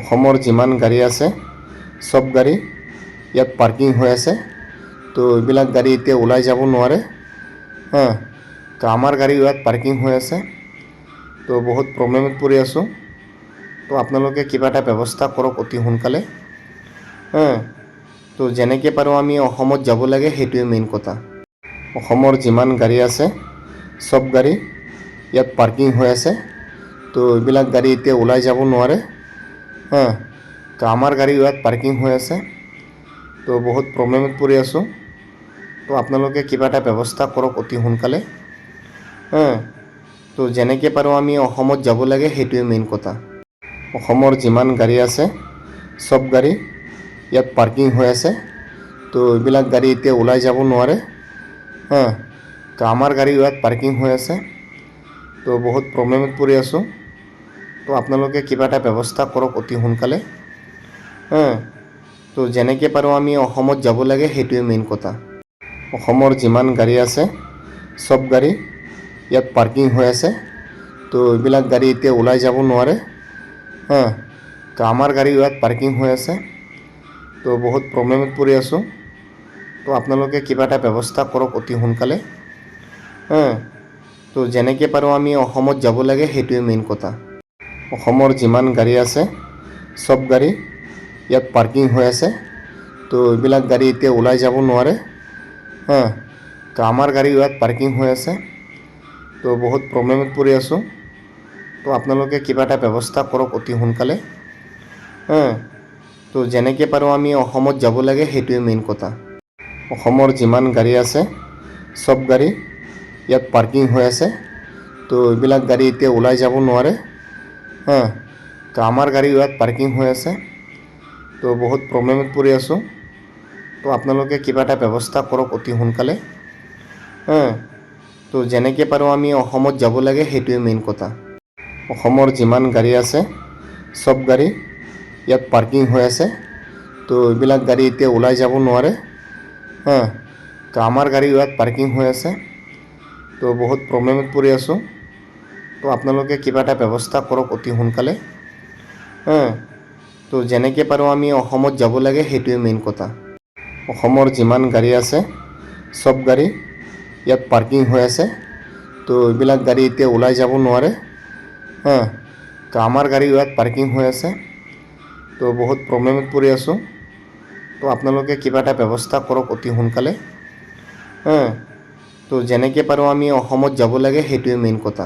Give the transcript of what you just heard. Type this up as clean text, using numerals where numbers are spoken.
অসমৰ যিমান গাড়ী আছে সব গাড়ী ইয়াত পাৰ্কিং হৈ আছে। তো এইবিলাক গাড়ী এতিয়া ওলাই যাব নোৱাৰে। তো আমাৰ গাড়ী ইয়াত পাৰ্কিং হৈ আছে। তো বহুত প্ৰব্লেমত পৰি আছোঁ। তো আপোনালোকে কিবা এটা ব্যৱস্থা কৰক অতি সোনকালে। তো যেনেকৈ পাৰোঁ আমি অসমত যাব লাগে, সেইটোৱে মেইন কথা। অসমৰ যিমান গাড়ী আছে সব গাড়ী ইয়াত পাৰ্কিং হৈ আছে। তো এইবিলাক গাড়ী এতিয়া ওলাই যাব নোৱাৰে। তো আমাৰ গাড়ী ইয়াত পাৰ্কিং হৈ আছে। তো বহুত প্ৰব্লেমত পৰি আছোঁ। তো আপোনালোকে কিবা এটা ব্যৱস্থা কৰক অতি সোনকালে। তো যেনেকৈ পাৰোঁ আমি অসমত যাব লাগে, সেইটোৱে মেইন কথা। অসমৰ যিমান গাড়ী আছে সব গাড়ী ইয়াত পাৰ্কিং হৈ আছে। তো এইবিলাক গাড়ী এতিয়া ওলাই যাব নোৱাৰে। তো আমাৰ গাড়ী ইয়াত পাৰ্কিং হৈ আছে। তো বহুত প্ৰব্লেমত পৰি আছোঁ। তো আপোনালোকে কিবা এটা ব্যৱস্থা কৰক অতি সোনকালে। তো যেনেকৈ পাৰোঁ আমি অসমত যাব লাগে, সেইটোৱে মেইন কথা। অসমৰ যিমান গাড়ী আছে সব গাড়ী ইয়াত পাৰ্কিং হৈ আছে। তো এইবিলাক গাড়ী এতিয়া ওলাই যাব নোৱাৰে। তো আমাৰ গাড়ী ইয়াত পাৰ্কিং হৈ আছে। তো বহুত প্ৰব্লেমত পৰি আছোঁ। তো আপোনালোকে কিবা এটা ব্যৱস্থা কৰক অতি সোনকালে। তো যেনেকৈ পাৰোঁ আমি অসমত যাব লাগে, সেইটোৱে মেইন কথা। অসমৰ যিমান গাড়ী আছে সব গাড়ী ইয়াত পাৰ্কিং হৈ আছে। তো এইবিলাক গাড়ী এতিয়া ওলাই যাব নোৱাৰে। তো আমাৰ গাড়ী ইয়াত পাৰ্কিং হৈ আছে। তো বহুত প্ৰব্লেমত পৰি আছোঁ। তো আপোনালোকে কিবা এটা ব্যৱস্থা কৰক অতি সোনকালে। তো যেনেকৈ পাৰোঁ আমি অসমত যাব লাগে, সেইটোৱে মেইন কথা। অসমৰ যিমান গাড়ী আছে সব গাড়ী ইয়াত পাৰ্কিং হৈ আছে। তো এইবিলাক গাড়ী এতিয়া ওলাই যাব নোৱাৰে। তো আমাৰ গাড়ী ইয়াত পাৰ্কিং হৈ আছে। তো বহুত প্ৰব্লেমত পৰি আছোঁ। তো আপোনালোকে কিবা এটা ব্যৱস্থা কৰক অতি সোনকালে। তো যেনেকৈ পাৰোঁ আমি অসমত যাব লাগে, সেইটোৱে মেইন কথা। অসমৰ যিমান গাড়ী আছে সব গাড়ী ইয়াত পাৰ্কিং হৈ আছে। তো এইবিলাক গাড়ী এতিয়া ওলাই যাব নোৱাৰে। তো আমাৰ গাড়ী ইয়াত পাৰ্কিং হৈ আছে। তো বহুত প্ৰব্লেমত পৰি আছোঁ। তো আপোনালোকে কিবা এটা ব্যৱস্থা কৰক অতি সোনকালে। তো যেনেকৈ পাৰোঁ আমি অসমত যাব লাগে, সেইটোৱে মেইন কথা। অসমৰ যিমান গাড়ী আছে সব গাড়ী ইয়াত পাৰ্কিং হৈ আছে। তো এইবিলাক গাড়ী এতিয়া ওলাই যাব নোৱাৰে। তো আমাৰ গাড়ী ইয়াত পাৰ্কিং হৈ আছে। তো বহুত প্ৰব্লেমত পৰি আছোঁ। তো আপোনালোকে কিবা এটা ব্যৱস্থা কৰক অতি সোনকালে। তো যেনেকৈ পাৰোঁ আমি অসমত যাব লাগে, সেইটোৱে মেইন কথা।